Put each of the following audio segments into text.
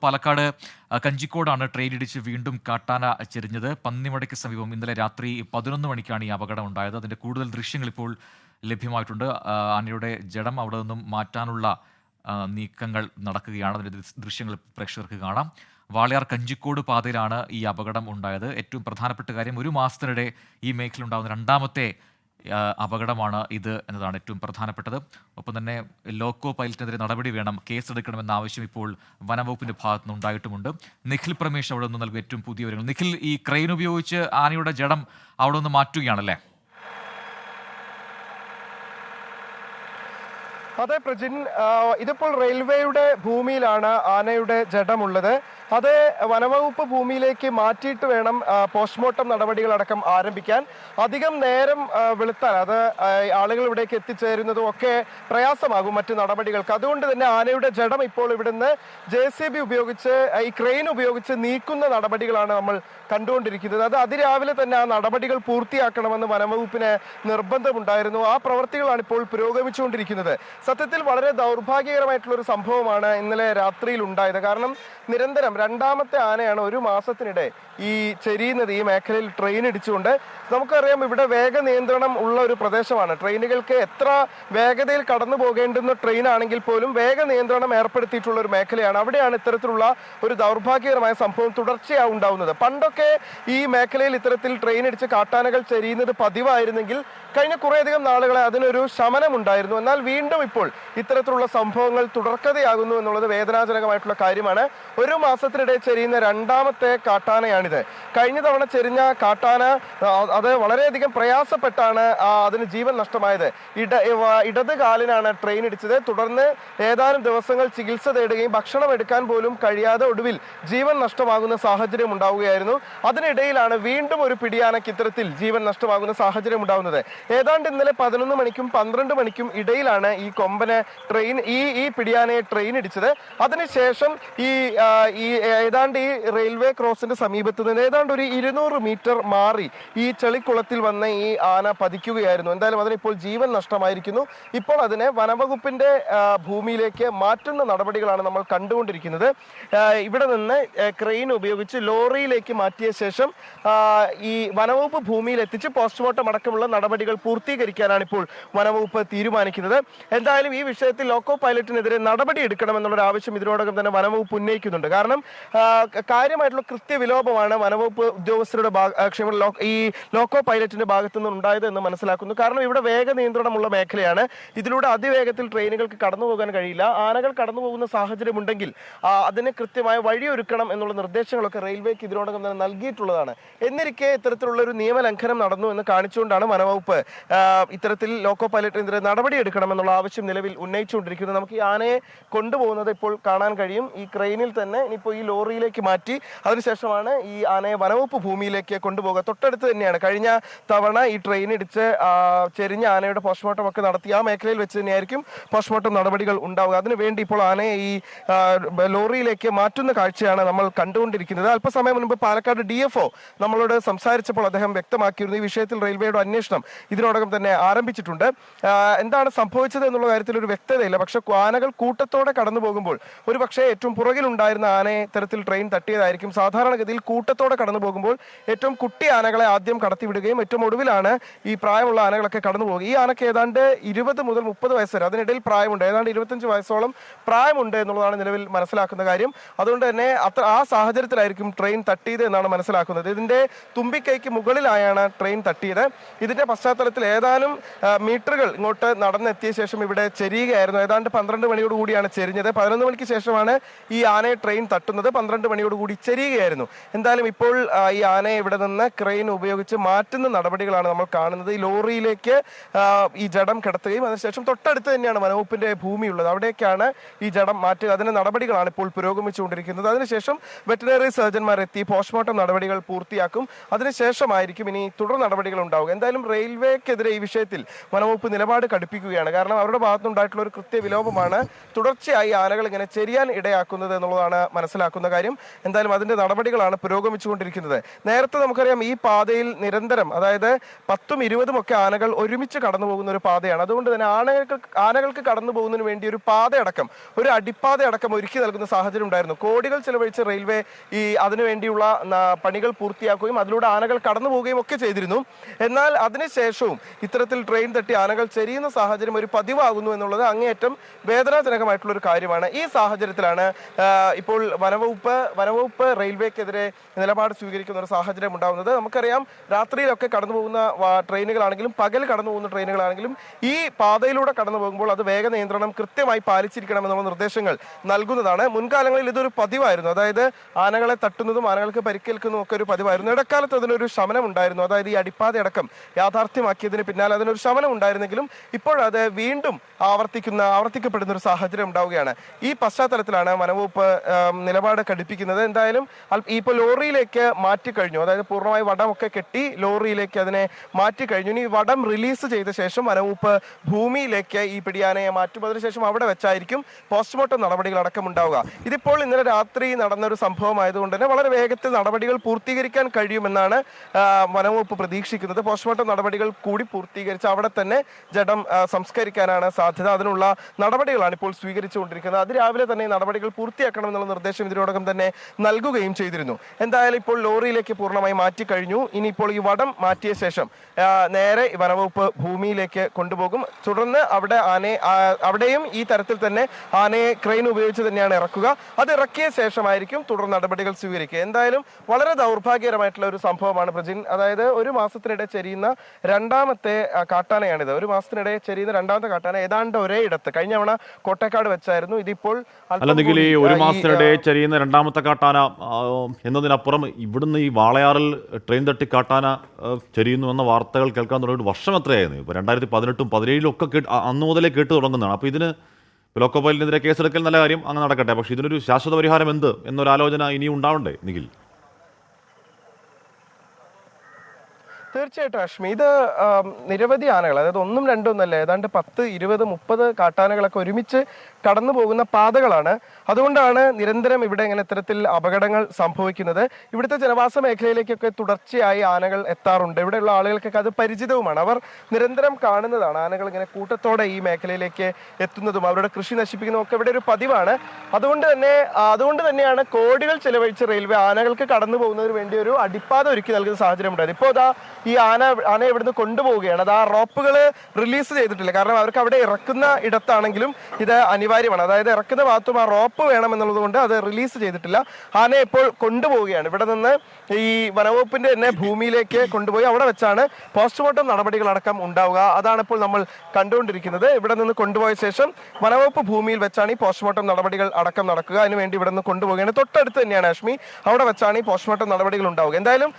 Palakkad കഞ്ചിക്കോടാണ് train ഇടിച്ച് വീണ്ടും കാട്ടാന ചെരിഞ്ഞത്. പന്നിമടയ്ക്ക് സമീപം ഇന്നലെ രാത്രി 11 മണിക്കാണ് ഈ അപകടം ഉണ്ടായത്. അതിന്റെ കൂടുതൽ ദൃശ്യങ്ങൾ ഇപ്പോൾ ലഭ്യമായിട്ടുണ്ട്. ആനയുടെ ജഡം അവിടെ നിന്നും മാറ്റാനുള്ള നീക്കങ്ങൾ നടക്കുകയാണ്. അതിന്റെ ദൃശ്യങ്ങൾ പ്രേക്ഷകർക്ക് കാണാം. വാളയാർ കഞ്ചിക്കോട് പാതയിലാണ് ഈ അപകടം ഉണ്ടായത്. ഏറ്റവും പ്രധാനപ്പെട്ട കാര്യം, ഒരു മാസത്തിനിടെ ഈ മേഖലയിൽ ഉണ്ടാകുന്ന രണ്ടാമത്തെ അപകടമാണ് ഇത് എന്നതാണ് ഏറ്റവും പ്രധാനപ്പെട്ടത്. ഒപ്പം തന്നെ ലോക്കോ പൈലറ്റിനെതിരെ നടപടി വേണം, കേസെടുക്കണമെന്ന ആവശ്യം ഇപ്പോൾ വനംവകുപ്പിന്റെ ഭാഗത്തു നിന്നുണ്ടായിട്ടുമുണ്ട്. നിഖിൽ പ്രമേഷ് അവിടെ നിന്ന് നൽകിയ ഏറ്റവും പുതിയ വിവരങ്ങൾ. നിഖിൽ, ഈ ക്രെയിൻ ഉപയോഗിച്ച് ആനയുടെ ജഡം അവിടെ നിന്ന് മാറ്റുകയാണല്ലേ? അതെ പ്രജിൻ, ഇതിപ്പോൾ റെയിൽവേയുടെ ഭൂമിയിലാണ് ആനയുടെ ജഡമുള്ളത്. അത് വനവകുപ്പ് ഭൂമിയിലേക്ക് മാറ്റിയിട്ട് വേണം പോസ്റ്റ്മോർട്ടം നടപടികളടക്കം ആരംഭിക്കാൻ. അധികം നേരം വെളുത്താൽ അത് ആളുകൾ ഇവിടേക്ക് എത്തിച്ചേരുന്നതും ഒക്കെ പ്രയാസമാകും മറ്റു നടപടികൾക്ക്. അതുകൊണ്ട് തന്നെ ആനയുടെ ജഡം ഇപ്പോൾ ഇവിടുന്ന് JCB ഉപയോഗിച്ച്, ഈ ക്രെയിൻ ഉപയോഗിച്ച് നീക്കുന്ന നടപടികളാണ് നമ്മൾ കണ്ടുകൊണ്ടിരിക്കുന്നത്. അത് അതിരാവിലെ തന്നെ ആ നടപടികൾ പൂർത്തിയാക്കണമെന്ന് വനംവകുപ്പിന് നിർബന്ധമുണ്ടായിരുന്നു. ആ പ്രവൃത്തികളാണ് ഇപ്പോൾ പുരോഗമിച്ചുകൊണ്ടിരിക്കുന്നത്. സത്യത്തിൽ വളരെ ദൗർഭാഗ്യകരമായിട്ടുള്ള ഒരു സംഭവമാണ് ഇന്നലെ രാത്രിയിൽ ഉണ്ടായത്. കാരണം നിരന്തരം രണ്ടാമത്തെ ആനയാണ് ഒരു മാസത്തിനിടെ ഈ ചെരിയുന്നത് ഈ മേഖലയിൽ ട്രെയിൻ ഇടിച്ചുകൊണ്ട്. നമുക്കറിയാം, ഇവിടെ വേഗ നിയന്ത്രണം ഉള്ള ഒരു പ്രദേശമാണ്. ട്രെയിനുകൾക്ക് എത്ര വേഗതയിൽ കടന്നു പോകേണ്ടുന്ന ട്രെയിൻ ആണെങ്കിൽ പോലും വേഗ നിയന്ത്രണം ഏർപ്പെടുത്തിയിട്ടുള്ള ഒരു മേഖലയാണ്. അവിടെയാണ് ഇത്തരത്തിലുള്ള ഒരു ദൗർഭാഗ്യകരമായ സംഭവം തുടർച്ചയായി ഉണ്ടാവുന്നത്. പണ്ടൊക്കെ ഈ മേഖലയിൽ ഇത്തരത്തിൽ ട്രെയിൻ ഇടിച്ച് കാട്ടാനകൾ ചെരിയുന്നത് പതിവായിരുന്നെങ്കിൽ കഴിഞ്ഞ കുറേയധികം നാളുകളെ അതിനൊരു ശമനമുണ്ടായിരുന്നു. എന്നാൽ വീണ്ടും ഇപ്പോൾ ഇത്തരത്തിലുള്ള സംഭവങ്ങൾ തുടർക്കഥയാകുന്നു എന്നുള്ളത് വേദനാജനകമായിട്ടുള്ള കാര്യമാണ്. ഒരു മാസത്തിനിടെ ചെരിയുന്ന രണ്ടാമത്തെ കാട്ടാനയാണിത്. കഴിഞ്ഞ തവണ ചെരിഞ്ഞ കാട്ടാന അത് വളരെയധികം പ്രയാസപ്പെട്ടാണ് അതിന് ജീവൻ നഷ്ടമായത്. ഇടത് കാലിനാണ് ട്രെയിൻ ഇടിച്ചത്. തുടർന്ന് ഏതാനും ദിവസങ്ങൾ ചികിത്സ തേടുകയും ഭക്ഷണം എടുക്കാൻ പോലും കഴിയാതെ ഒടുവിൽ ജീവൻ നഷ്ടമാകുന്ന സാഹചര്യം ഉണ്ടാവുകയായിരുന്നു. അതിനിടയിലാണ് വീണ്ടും ഒരു പിടിയാനയ്ക്ക് ഇത്തരത്തിൽ ജീവൻ നഷ്ടമാകുന്ന സാഹചര്യം ഉണ്ടാകുന്നത്. ഏതാണ്ട് ഇന്നലെ 11 മണിക്കും 12 മണിക്കും ഇടയിലാണ് ഈ കൊമ്പനെ ട്രെയിൻ ഈ പിടിയാനയെ ട്രെയിൻ ഇടിച്ചത്. അതിനുശേഷം ഈ ഏതാണ്ട് ഈ റെയിൽവേ ക്രോസിന്റെ സമീപത്ത് നിന്ന് ഏതാണ്ട് ഒരു 200 മീറ്റർ മാറി ഈ ചെളിക്കുളത്തിൽ വന്ന് ഈ ആന പതിക്കുകയായിരുന്നു. എന്തായാലും അതിനിപ്പോൾ ജീവൻ നഷ്ടമായിരിക്കുന്നു. ഇപ്പോൾ അതിനെ വനംവകുപ്പിന്റെ ഭൂമിയിലേക്ക് മാറ്റുന്ന നടപടികളാണ് നമ്മൾ കണ്ടുകൊണ്ടിരിക്കുന്നത്. ഇവിടെ നിന്ന് ക്രെയിൻ ഉപയോഗിച്ച് ലോറിയിലേക്ക് മാറ്റിയ ശേഷം ഈ വനംവകുപ്പ് ഭൂമിയിൽ എത്തിച്ച് പോസ്റ്റ്മോർട്ടം അടക്കമുള്ള നടപടികൾ പൂർത്തീകരിക്കാനാണ് ഇപ്പോൾ വനംവകുപ്പ് തീരുമാനിക്കുന്നത്. എന്തായാലും ഈ വിഷയത്തിൽ ലോക്കോ പൈലറ്റിനെതിരെ നടപടി എടുക്കണമെന്നുള്ള ആവശ്യം ഇതിനോടകം തന്നെ വനംവകുപ്പ് ഉന്നയിക്കുന്നുണ്ട്. കാരണം കാര്യമായിട്ടുള്ള കൃത്യവിലോപമാണ് വനംവകുപ്പ് ഉദ്യോഗസ്ഥരുടെ ഈ ലോക്കോ പൈലറ്റിന്റെ ഭാഗത്തു നിന്ന് ഉണ്ടായത് എന്ന് മനസ്സിലാക്കുന്നു. കാരണം ഇവിടെ വേഗ നിയന്ത്രണമുള്ള മേഖലയാണ്. ഇതിലൂടെ അതിവേഗത്തിൽ ട്രെയിനുകൾക്ക് കടന്നു പോകാൻ കഴിയില്ല. ആനകൾ കടന്നു പോകുന്ന സാഹചര്യം ഉണ്ടെങ്കിൽ അതിന് കൃത്യമായ വഴിയൊരുക്കണം എന്നുള്ള നിർദ്ദേശങ്ങളൊക്കെ റെയിൽവേക്ക് ഇതിനോടകം തന്നെ നൽകിയിട്ടുള്ളതാണ്. എന്നിരിക്കെ ഇത്തരത്തിലുള്ള ഒരു നിയമലംഘനം നടന്നു എന്ന് കാണിച്ചുകൊണ്ടാണ് വനംവകുപ്പ് ഇത്തരത്തിൽ ലോക്കോ പൈലറ്റിനെതിരെ നടപടി എടുക്കണമെന്നുള്ള ആവശ്യം നിലവിൽ ഉന്നയിച്ചുകൊണ്ടിരിക്കുന്നത്. നമുക്ക് ഈ ആനയെ കൊണ്ടുപോകുന്നത് ഇപ്പോൾ കാണാൻ കഴിയും. ഈ ക്രെയിനിൽ തന്നെ ഇനിയിപ്പോൾ ഈ ലോറിയിലേക്ക് മാറ്റി അതിനുശേഷമാണ് ഈ ആനയെ വനംവകുപ്പ് ഭൂമിയിലേക്ക് കൊണ്ടുപോകുക. തൊട്ടടുത്ത് തന്നെയാണ് കഴിഞ്ഞ തവണ ഈ ട്രെയിൻ ഇടിച്ച് ചെരിഞ്ഞ ആനയുടെ പോസ്റ്റ്മോർട്ടം ഒക്കെ നടത്തി ആ മേഖലയിൽ വെച്ച് തന്നെയായിരിക്കും പോസ്റ്റ്മോർട്ടം നടപടികൾ ഉണ്ടാവുക. അതിനുവേണ്ടി ഇപ്പോൾ ആനയെ ഈ ലോറിയിലേക്ക് മാറ്റുന്ന കാഴ്ചയാണ് നമ്മൾ കണ്ടുകൊണ്ടിരിക്കുന്നത്. അല്പസമയം മുൻപ് പാലക്കാട് DFO നമ്മളോട് സംസാരിച്ചപ്പോൾ അദ്ദേഹം വ്യക്തമാക്കിയിരുന്നു ഈ വിഷയത്തിൽ റെയിൽവേയുടെ അന്വേഷണം ഇതിനോടകം തന്നെ ആരംഭിച്ചിട്ടുണ്ട്. എന്താണ് സംഭവിച്ചത് എന്നുള്ള കാര്യത്തിൽ ഒരു വ്യക്തതയില്ല. പക്ഷെ ആനകൾ കൂട്ടത്തോടെ കടന്നു പോകുമ്പോൾ ഒരു പക്ഷേ ഏറ്റവും പുറകിലുണ്ടായിരുന്ന ആനയെ ഇത്തരത്തിൽ ട്രെയിൻ തട്ടിയതായിരിക്കും. സാധാരണഗതിയിൽ കൂട്ടത്തോടെ കടന്നു പോകുമ്പോൾ ഏറ്റവും കുട്ടി ആനകളെ ആദ്യം കടത്തിവിടുകയും ഏറ്റവും ഒടുവിലാണ് ഈ പ്രായമുള്ള ആനകളൊക്കെ കടന്നു പോകുക. ഈ ആനയ്ക്ക് ഏതാണ്ട് 20 മുതൽ 30 വയസ്സ് വരെ അതിനിടയിൽ പ്രായമുണ്ട്. ഏതാണ്ട് 25 വയസ്സോളം പ്രായമുണ്ട് എന്നുള്ളതാണ് നിലവിൽ മനസ്സിലാക്കുന്ന കാര്യം. അതുകൊണ്ട് തന്നെ ആ സാഹചര്യത്തിലായിരിക്കും ട്രെയിൻ തട്ടിയത് എന്നാണ് മനസ്സിലാക്കുന്നത്. ഇതിന്റെ തുമ്പിക്കൈക്ക് മുകളിലായാണ് ട്രെയിൻ തട്ടിയത്. ഇതിന്റെ പശ്ചാത്തലത്തിൽ ഏതാനും മീറ്ററുകൾ ഇങ്ങോട്ട് നടന്നെത്തിയ ശേഷം ഇവിടെ ചെരിയുകയായിരുന്നു. ഏതാണ്ട് 12 മണിയോട് കൂടിയാണ് ചെരിഞ്ഞത്. 11 മണിക്ക് ശേഷമാണ് ഈ ആനയെ ട്രെയിൻ തട്ടുന്നത്. 12 മണിയോട് കൂടി ചെരിയുകയായിരുന്നു. എന്തായാലും ഇപ്പോൾ ഈ ആനയെ ഇവിടെ നിന്ന് ക്രെയിൻ ഉപയോഗിച്ച് മാറ്റുന്ന നടപടികളാണ് നമ്മൾ കാണുന്നത്. ഈ ലോറിയിലേക്ക് ഈ ജഡം കിടത്തുകയും അതിനുശേഷം തൊട്ടടുത്ത് തന്നെയാണ് വനവകുപ്പിന്റെ ഭൂമിയുള്ളത്. അവിടേക്കാണ് ഈ ജഡം മാറ്റുക. അതിന്റെ നടപടികളാണ് ഇപ്പോൾ പുരോഗമിച്ചുകൊണ്ടിരിക്കുന്നത്. അതിനുശേഷം വെറ്ററിനറി സർജന്മാർ എത്തി പോസ്റ്റ്മോർട്ടം നടപടികൾ പൂർത്തിയാക്കും. അതിനുശേഷമായിരിക്കും ഇനി തുടർ നടപടികൾ ഉണ്ടാവുക. എന്തായാലും റെയിൽവേക്കെതിരെ ഈ വിഷയത്തിൽ വനവകുപ്പ് നിലപാട് കടുപ്പിക്കുകയാണ്. കാരണം അവരുടെ ഭാഗത്തുനിന്നുണ്ടായിട്ടുള്ള ഒരു കൃത്യ വിലോപമാണ് തുടർച്ചയായി ആനകൾ ഇങ്ങനെ ചെരിയാൻ ഇടയാക്കുന്നത് എന്നുള്ളതാണ് മനസ്സിലാക്കുന്ന കാര്യം. എന്തായാലും അതിന്റെ നടപടികളാണ് പുരോഗമിച്ചുകൊണ്ടിരിക്കുന്നത്. നേരത്തെ നമുക്കറിയാം ഈ പാതയിൽ നിരന്തരം, അതായത് 10ഉം 20ഉം ഒക്കെ ആനകൾ ഒരുമിച്ച് കടന്നു പോകുന്ന ഒരു പാതയാണ്. അതുകൊണ്ട് തന്നെ ആനകൾക്ക് കടന്നു പോകുന്നതിന് വേണ്ടി ഒരു പാതയടക്കം, ഒരു അടിപ്പാത അടക്കം ഒരുക്കി നൽകുന്ന സാഹചര്യം ഉണ്ടായിരുന്നു. കോടികൾ ചെലവഴിച്ച് റെയിൽവേ അതിനുവേണ്ടിയുള്ള പണികൾ പൂർത്തിയാക്കുകയും അതിലൂടെ ആനകൾ കടന്നു പോവുകയും ഒക്കെ ചെയ്തിരുന്നു. എന്നാൽ അതിനുശേഷവും ഇത്തരത്തിൽ ട്രെയിൻ തട്ടി ആനകൾ ചെരിയുന്ന സാഹചര്യം ഒരു പതിവാകുന്നു എന്നുള്ളത് അങ്ങേയറ്റം വേദനാജനകമായിട്ടുള്ള ഒരു കാര്യമാണ്. ഈ സാഹചര്യത്തിലാണ് ഇപ്പോൾ വനവകുപ്പ് റെയിൽവേക്കെതിരെ നിലപാട് സ്വീകരിക്കുന്ന ഒരു സാഹചര്യം ഉണ്ടാകുന്നത്. നമുക്കറിയാം, രാത്രിയിലൊക്കെ കടന്നു പോകുന്ന ട്രെയിനുകളാണെങ്കിലും പകൽ കടന്നു പോകുന്ന ട്രെയിനുകളാണെങ്കിലും ഈ പാതയിലൂടെ കടന്നു പോകുമ്പോൾ അത് വേഗ നിയന്ത്രണം കൃത്യമായി പാലിച്ചിരിക്കണമെന്നുള്ള നിർദ്ദേശങ്ങൾ നൽകുന്നതാണ്. മുൻകാലങ്ങളിൽ ഇതൊരു പതിവായിരുന്നു. അതായത് ആനകളെ തട്ടുന്നതും ആനകൾക്ക് പരിക്കേൽക്കുന്നതും ഒക്കെ ഒരു പതിവായിരുന്നു. ഇടക്കാലത്ത് അതിനൊരു ശമനം ഉണ്ടായിരുന്നു. അതായത് ഈ അടിപ്പാതയടക്കം യാഥാർത്ഥ്യമാക്കിയതിന് പിന്നാലെ അതിനൊരു ശമനം ഉണ്ടായിരുന്നെങ്കിലും ഇപ്പോഴത് വീണ്ടും ആവർത്തിക്കപ്പെടുന്ന ഒരു സാഹചര്യം ഉണ്ടാവുകയാണ്. ഈ പശ്ചാത്തലത്തിലാണ് വനവകുപ്പ് നിലപാട് ഘടിപ്പിക്കുന്നത്. എന്തായാലും ഇപ്പോൾ ലോറിയിലേക്ക് മാറ്റിക്കഴിഞ്ഞു. അതായത് പൂർണ്ണമായി വടമൊക്കെ കെട്ടി ലോറിയിലേക്ക് അതിനെ മാറ്റിക്കഴിഞ്ഞു. ഇനി വടം റിലീസ് ചെയ്ത ശേഷം വനവകുപ്പ് ഭൂമിയിലേക്ക് ഈ പിടിയാനയെ മാറ്റും. അതിനുശേഷം അവിടെ വെച്ചായിരിക്കും പോസ്റ്റ്മോർട്ടം നടപടികൾ അടക്കം ഉണ്ടാവുക. ഇതിപ്പോൾ ഇന്നലെ രാത്രി നടന്നൊരു സംഭവമായതുകൊണ്ട് തന്നെ വളരെ വേഗത്തിൽ നടപടികൾ പൂർത്തീകരിക്കാൻ കഴിയുമെന്നാണ് വനവകുപ്പ് പ്രതീക്ഷിക്കുന്നത്. പോസ്റ്റ്മോർട്ടം നടപടികൾ കൂടി പൂർത്തീകരിച്ച് അവിടെ തന്നെ ജഡം സംസ്കരിക്കാനാണ് സാധ്യത. അതിനുള്ള നടപടികളാണ് ഇപ്പോൾ സ്വീകരിച്ചുകൊണ്ടിരിക്കുന്നത്. അതിരാവിലെ തന്നെ നടപടികൾ പൂർത്തിയാക്കണമെന്നുള്ള നിർദ്ദേശം ഇതിനോടകം തന്നെ നൽകുകയും ചെയ്തിരുന്നു. എന്തായാലും ഇപ്പോൾ ലോറിയിലേക്ക് പൂർണ്ണമായി മാറ്റിക്കഴിഞ്ഞു. ഇനിയിപ്പോൾ ഈ വടം മാറ്റിയ ശേഷം നേരെ വനവകുപ്പ് ഭൂമിയിലേക്ക് കൊണ്ടുപോകും. തുടർന്ന് അവിടെയും ഈ തരത്തിൽ തന്നെ ആനയെ ക്രെയിൻ ഉപയോഗിച്ച് തന്നെയാണ് ഇറക്കുക. അത് ഇറക്കിയ ശേഷമായിരിക്കും തുടർ നടപടികൾ സ്വീകരിക്കുക. എന്തായാലും വളരെ ദൗർഭാഗ്യകരമായിട്ടുള്ള ഒരു സംഭവമാണ് പ്രജിൻ. അതായത് ഒരു മാസത്തിനിടെ ചെരിയുന്ന രണ്ടാമത്തെ കാട്ടാനയാണിത്. ഒരു മാസത്തിനിടെ ചെരിയുന്ന രണ്ടാമത്തെ കാട്ടാന ഏതാണ്ട് ഒരേ ഇടത്ത് കഴിഞ്ഞ തവണ കോട്ടേക്കാട് വെച്ചായിരുന്നു. ഇതിപ്പോൾ അല്ലെങ്കിൽ ഈ ഒരു മാസത്തിനിടെ ചെരിയുന്ന രണ്ടാമത്തെ കാട്ടാന എന്നതിനപ്പുറം ഇവിടുന്ന് ഈ വാളയാറിൽ ട്രെയിൻ തട്ടി കാട്ടാന ചെരിയുന്നു എന്ന വാർത്തകൾ കേൾക്കാൻ തുടങ്ങിയിട്ട് വർഷം എത്രയായിരുന്നു? ഇപ്പോൾ 2018ഉം 2017ഉം ഒക്കെ അന്ന് മുതലേ കേട്ട് തുടങ്ങുന്നതാണ്. അപ്പോൾ ഇതിന് ലോക്കോ പൈലറ്റിനെതിരെ കേസെടുക്കൽ നല്ല കാര്യം, അങ്ങനെ നടക്കട്ടെ. പക്ഷേ ഇതിനൊരു ശാശ്വത പരിഹാരം എന്ത് എന്നൊരാലോചന ഇനിയും ഉണ്ടാവണ്ടേ നിഖിൽ? തീർച്ചയായിട്ടും അശ്മി, ഇത് നിരവധി ആനകൾ, അതായത് ഒന്നും രണ്ടും ഒന്നല്ല, ഏതാണ്ട് 10, 20, 30 കാട്ടാനകളൊക്കെ ഒരുമിച്ച് കടന്നു പോകുന്ന പാതകളാണ്. അതുകൊണ്ടാണ് നിരന്തരം ഇവിടെ ഇങ്ങനെ ഇത്തരത്തിൽ അപകടങ്ങൾ സംഭവിക്കുന്നത്. ഇവിടുത്തെ ജനവാസ മേഖലയിലേക്കൊക്കെ തുടർച്ചയായി ആനകൾ എത്താറുണ്ട്. ഇവിടെയുള്ള ആളുകൾക്കൊക്കെ അത് പരിചിതവുമാണ്. അവർ നിരന്തരം കാണുന്നതാണ് ആനകൾ ഇങ്ങനെ കൂട്ടത്തോടെ ഈ മേഖലയിലേക്ക് എത്തുന്നതും അവരുടെ കൃഷി നശിപ്പിക്കുന്നതും ഒക്കെ ഇവിടെ ഒരു പതിവാണ്. അതുകൊണ്ട് തന്നെയാണ് കോടികൾ ചെലവഴിച്ച് റെയിൽവേ ആനകൾക്ക് കടന്നു പോകുന്നതിന് വേണ്ടി ഒരു അടിപ്പാത ഒരുക്കി നൽകുന്ന സാഹചര്യം ഉണ്ടായത്. ഇപ്പോൾ ഈ ആന ഇവിടുന്ന് കൊണ്ടുപോവുകയാണ്. അത് ആ റോപ്പുകൾ റിലീസ് ചെയ്തിട്ടില്ല. കാരണം അവർക്ക് അവിടെ ഇറക്കുന്ന ഇടത്താണെങ്കിലും ഇത് അനിവാര്യമാണ്. അതായത് ഇറക്കുന്ന ഭാഗത്തും ആ റോപ്പ് വേണമെന്നുള്ളത് കൊണ്ട് അത് റിലീസ് ചെയ്തിട്ടില്ല. ആനയെ ഇപ്പോൾ കൊണ്ടുപോവുകയാണ്. ഇവിടെ നിന്ന് ഈ വനവകുപ്പിന്റെ തന്നെ ഭൂമിയിലേക്ക് കൊണ്ടുപോയി അവിടെ വെച്ചാണ് പോസ്റ്റ്മോർട്ടം നടപടികളടക്കം ഉണ്ടാവുക. അതാണ് ഇപ്പോൾ നമ്മൾ കണ്ടുകൊണ്ടിരിക്കുന്നത്. ഇവിടെ നിന്ന് കൊണ്ടുപോയ ശേഷം വനവകുപ്പ് ഭൂമിയിൽ വെച്ചാണ് ഈ പോസ്റ്റ്മോർട്ടം നടപടികൾ അടക്കം നടക്കുക. അതിനുവേണ്ടി ഇവിടെ നിന്ന് കൊണ്ടുപോവുകയാണ്. തൊട്ടടുത്ത് തന്നെയാണ് അശ്മി, അവിടെ വെച്ചാണ് ഈ പോസ്റ്റ്മോർട്ടം നടപടികൾ ഉണ്ടാവുക. എന്തായാലും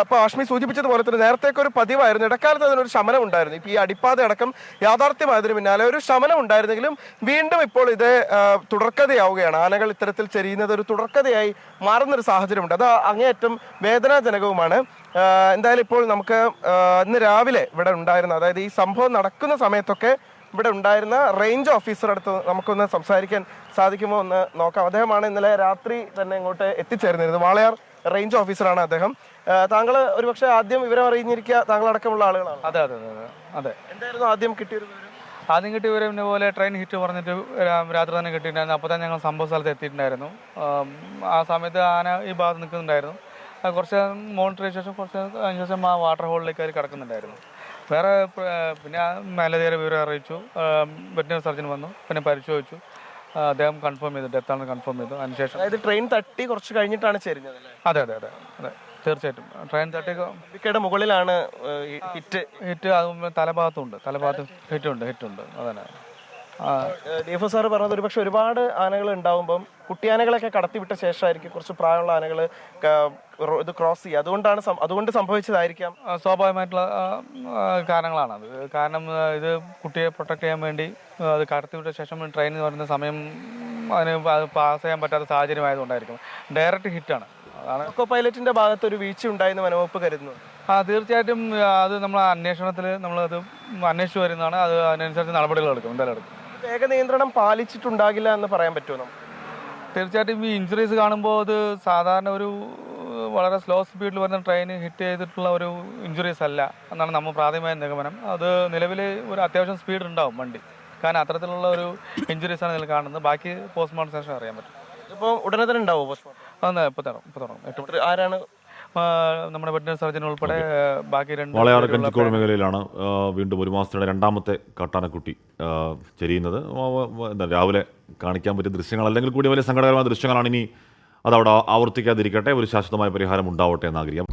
ഇപ്പോൾ അശ്മി സൂചിപ്പിച്ചതുപോലെ തന്നെ നേരത്തേക്ക് ഒരു പതിവായിരുന്നു. ഇടക്കാലത്ത് അതിനൊരു ശമനം ഉണ്ടായിരുന്നു. ഇപ്പൊ ഈ അടിപ്പാത അടക്കം യാഥാർത്ഥ്യമായതിനു പിന്നാലെ ഒരു ശമനം ഉണ്ടായിരുന്നെങ്കിലും വീണ്ടും ഇപ്പോൾ ഇത് തുടർക്കഥയാവുകയാണ്. ആനകൾ ഇത്തരത്തിൽ ചെരിയുന്നത് ഒരു തുടർക്കഥയായി മാറുന്നൊരു സാഹചര്യമുണ്ട്. അത് അങ്ങേയറ്റം വേദനാജനകവുമാണ്. എന്തായാലും ഇപ്പോൾ നമുക്ക് ഇന്ന് രാവിലെ ഇവിടെ ഉണ്ടായിരുന്ന, അതായത് ഈ സംഭവം നടക്കുന്ന സമയത്തൊക്കെ ഇവിടെ ഉണ്ടായിരുന്ന റേഞ്ച് ഓഫീസറുടെ അടുത്ത് നമുക്കൊന്ന് സംസാരിക്കാൻ സാധിക്കുമോ എന്ന് നോക്കാം. അദ്ദേഹമാണ് ഇന്നലെ രാത്രി തന്നെ ഇങ്ങോട്ട് എത്തിച്ചേർന്നിരുന്നത്. വാളയാർ റേഞ്ച് ഓഫീസറാണ് അദ്ദേഹം. താങ്കൾ ഒരുപക്ഷെ ആദ്യം വിവരം അറിഞ്ഞിരിക്കുക താങ്കളടക്കമുള്ള ആളുകളാണ്. അതെ അതെ അതെ അതെ. എന്തായിരുന്നു ആദ്യം കിട്ടിയൊരു വിവരം? ആദ്യം കിട്ടിയ വിവരം ഇന്ന പോലെ ട്രെയിൻ ഹിറ്റ് പറഞ്ഞിട്ട് രാത്രി തന്നെ കിട്ടിയിട്ടുണ്ടായിരുന്നു. അപ്പോൾ തന്നെ ഞങ്ങൾ സംഭവ സ്ഥലത്ത് എത്തിയിട്ടുണ്ടായിരുന്നു. ആ സമയത്ത് ആന ഈ ഭാഗത്ത് നിൽക്കുന്നുണ്ടായിരുന്നു. കുറച്ച് മോണിറ്റർ ചെയ്ത ശേഷം അതിന് ശേഷം ആ വാട്ടർ ഹോളിലേക്ക് അവർ കിടക്കുന്നുണ്ടായിരുന്നു. വേറെ പിന്നെ മേലധികാരി വിവരം അറിയിച്ചു. വെറ്റിനറി സർജൻ വന്നു, പിന്നെ പരിശോധിച്ചു. അദ്ദേഹം കൺഫേം ചെയ്തു, ഡെത്താണെന്ന് കൺഫേം ചെയ്തു. അതിനുശേഷം അതായത് ട്രെയിൻ തട്ടി കുറച്ച് കഴിഞ്ഞിട്ടാണ് ചേരുന്നത്. അതെ അതെ അതെ അതെ തീർച്ചയായിട്ടും ട്രെയിൻ തട്ടി മുകളിലാണ് ഹിറ്റ്. തലഭാഗത്തുണ്ട്, തലഭാഗത്ത് ഹിറ്റുണ്ട് അതന്നെ. ഡിഎഫ്ഒ സാർ പറഞ്ഞത് ഒരുപക്ഷെ ഒരുപാട് ആനകൾ ഉണ്ടാവുമ്പം കുട്ടിയാനകളൊക്കെ കടത്തിവിട്ട ശേഷമായിരിക്കും കുറച്ച് പ്രായമുള്ള ആനകൾ ഇത് ക്രോസ് ചെയ്യുക. അതുകൊണ്ട് സംഭവിച്ചതായിരിക്കാം. സ്വാഭാവികമായിട്ടുള്ള കാരണങ്ങളാണത്. കാരണം ഇത് കുട്ടിയെ പ്രൊട്ടക്ട് ചെയ്യാൻ വേണ്ടി അത് കടത്തിവിട്ട ശേഷം ട്രെയിൻ എന്ന് പറയുന്ന സമയം അതിന് പാസ് ചെയ്യാൻ പറ്റാത്ത സാഹചര്യമായതുകൊണ്ടായിരിക്കും. ഡയറക്റ്റ് ഹിറ്റാണ്. ലോക്കോ പൈലറ്റിന്റെ ഭാഗത്ത് ഒരു വീഴ്ച ഉണ്ടായെന്ന് വനവകുപ്പ് കരുതുന്നു. തീർച്ചയായിട്ടും അത് നമ്മൾ അന്വേഷണത്തിൽ നമ്മളത് അന്വേഷിച്ചു വരുന്നതാണ്. അത് അതിനനുസരിച്ച് നടപടികൾ എടുക്കും, എന്തായാലും എടുക്കും. വേഗ നിയന്ത്രണം പാലിച്ചിട്ടുണ്ടാകില്ല എന്ന് പറയാൻ പറ്റുമോ നമുക്ക്? തീർച്ചയായിട്ടും ഈ ഇഞ്ചുറീസ് കാണുമ്പോൾ അത് സാധാരണ ഒരു വളരെ സ്ലോ സ്പീഡിൽ വരുന്ന ട്രെയിൻ ഹിറ്റ് ചെയ്തിട്ടുള്ള ഒരു ഇഞ്ചുറീസ് അല്ല എന്നാണ് നമ്മൾ പ്രാഥമികമായ നിഗമനം. അത് നിലവിൽ ഒരു അത്യാവശ്യം സ്പീഡ് ഉണ്ടാവും വണ്ടി, കാരണം അത്തരത്തിലുള്ള ഒരു ഇഞ്ചുറീസാണ് ഇതിൽ കാണുന്നത്. ബാക്കി പോസ്റ്റ്മോർട്ടം ശേഷം അറിയാൻ പറ്റും. ഇപ്പോൾ ഉടനെ തന്നെ ഉണ്ടാവും പോസ്റ്റ്മോർട്ടം? അതെ, ഇപ്പോൾ തുടങ്ങും. ആരാണ്? നമ്മുടെ വെറ്റിനറി സർജൻ ഉൾപ്പെടെ ബാക്കി 2 വാളയാർ കഞ്ചിക്കോട് മേഖലയിലാണ് വീണ്ടും ഒരു മാസത്തിനിടെ രണ്ടാമത്തെ കാട്ടാനക്കുട്ടി ചെരിയുന്നത്. എന്താ രാവിലെ കാണിക്കാൻ പറ്റിയ ദൃശ്യങ്ങൾ അല്ലെങ്കിൽ കൂടി വലിയ സങ്കടകരമായ ദൃശ്യങ്ങളാണ്. ഇനി അതവിടെ ആവർത്തിക്കാതിരിക്കട്ടെ, ഒരു ശാശ്വതമായ പരിഹാരം ഉണ്ടാവട്ടെ എന്ന് ആഗ്രഹിക്കാം.